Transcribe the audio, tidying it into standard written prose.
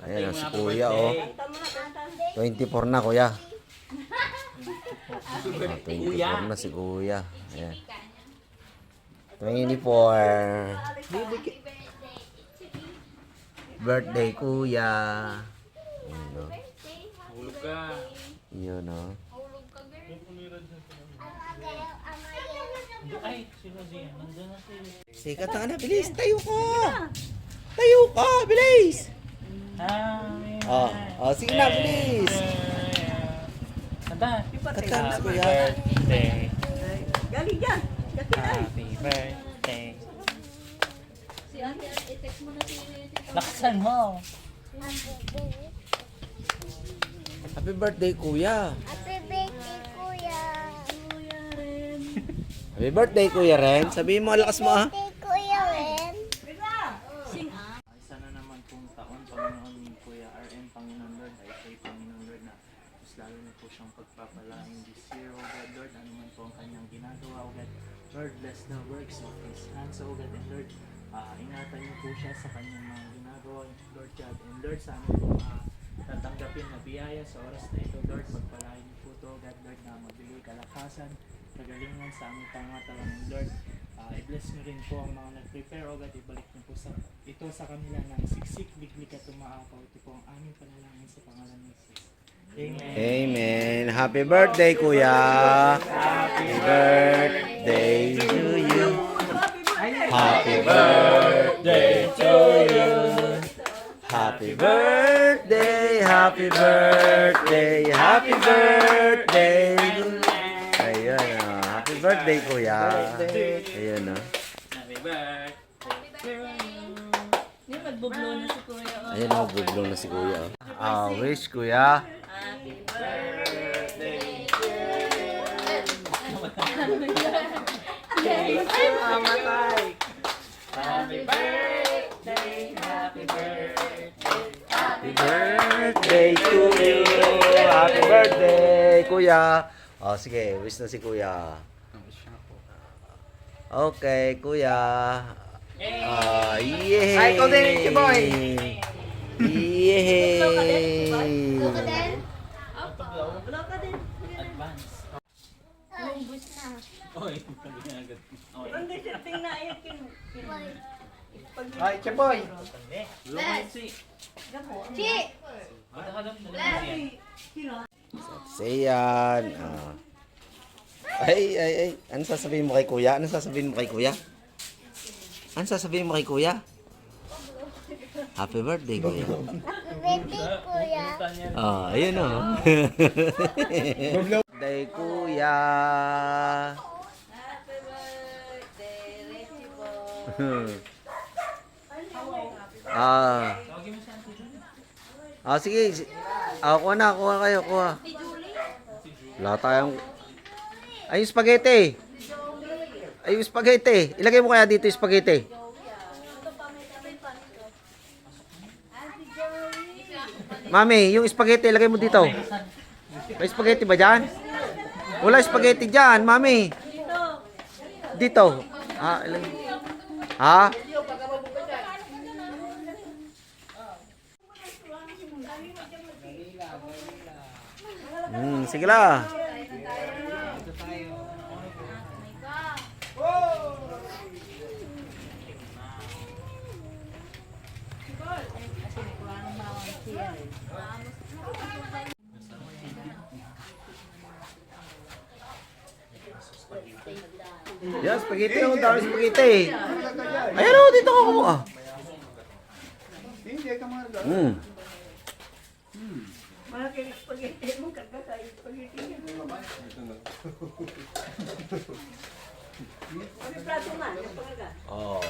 Ayan, si kuya, oh. 24 na, kuya. 24 na si kuya. Ayan. 24. Birthday, kuya. Ayan, oh. Hulog ka. Yun, oh. Ay, si Rosie, nandun na si... Sikat na ka na, bilis. Tayo ka. Tayo ka, bilis. Sige na, bilis. Kanta. Kanta mo si kuya. Birthday. Galing dyan. Happy birthday. Si ate, i-text mo na si Tito. Lakasan mo. Happy birthday, kuya. Happy birthday, Kuya. Kuya rin. Happy birthday, kuya Ren. Sabihin mo, lakas mo, ah. Birthday, Kuya Wen. Sing ah. Isa na naman pong taon, Panginoon ni Kuya RM, Panginoon Lord, ay kay Panginoon Lord na mas lalo na po siyang pagpapalain this year, O God, Lord, ano man po ang kanyang ginagawa, O God, Lord, bless the works of His hands, O God, and Lord, ingatan niyo po siya sa kanyang mga ginagawa, Lord God, and Lord, sa amin po tatanggapin na biyaya sa oras na ito, Lord, pagpalain niyo po ito, God, Lord, na magbigay kalakasan, kagalingan sa aming pangatawan, and Lord, i-bless niyo rin po ang mga nag-prepare, O God, ibalik niyo po ito sa kanila ng siksik, biglik at umaapaw. Ito po ang aming panalangin sa pangalan ng Jesus. Amen. Amen. Happy birthday, kuya. Happy birthday to you. Happy birthday to you. Happy birthday, happy birthday, happy birthday. Ayan, happy birthday, kuya. Ayan, Happy birthday. Hindi, magbublo na si Kuya. Oh. Ayan, bublong na si kuya. Wish, kuya. Happy birthday. Mamatay. Happy birthday. Happy birthday. Happy birthday to you. Happy birthday, kuya. Sige, wish na si kuya. Okay, kuya. Yay! Ay, ikaw din, Chiboy. Yay! Wala ka din. Advance. Lumbus na. Oy, sabi nga agad. Oy. Hindi siya tingnan yung Ay, Chaboy. Lumansi. Chi! Alam na siya. Sayan. Ay. Ano sasabihin mo kay kuya? Ano sasabihin mo kay kuya? Ano sasabihin mo kay kuya? Happy birthday, kuya. Happy birthday, Kuya. Ayun o. Birthday, kuya. Happy birthday, Richie Boy. Sige. Kuha na, kuha kayo, kuha. Wala tayong... Ay, yung spaghetti. Ay, yung spaghetti. Ilagay mo kaya dito yung spaghetti. Mami, yung spaghetti, ilagay mo dito. May spaghetti ba dyan? Wala spaghetti dyan, mami. Dito. Ilagay. Ha? Sige la. Yes, spaghetti. Ang dami spaghetti. Ayan o, dito ako. Hindi ka mga Malaking spaghetti mo, kagkasa yung spaghetti niya. Ano plato man, yung pagaga? Oh.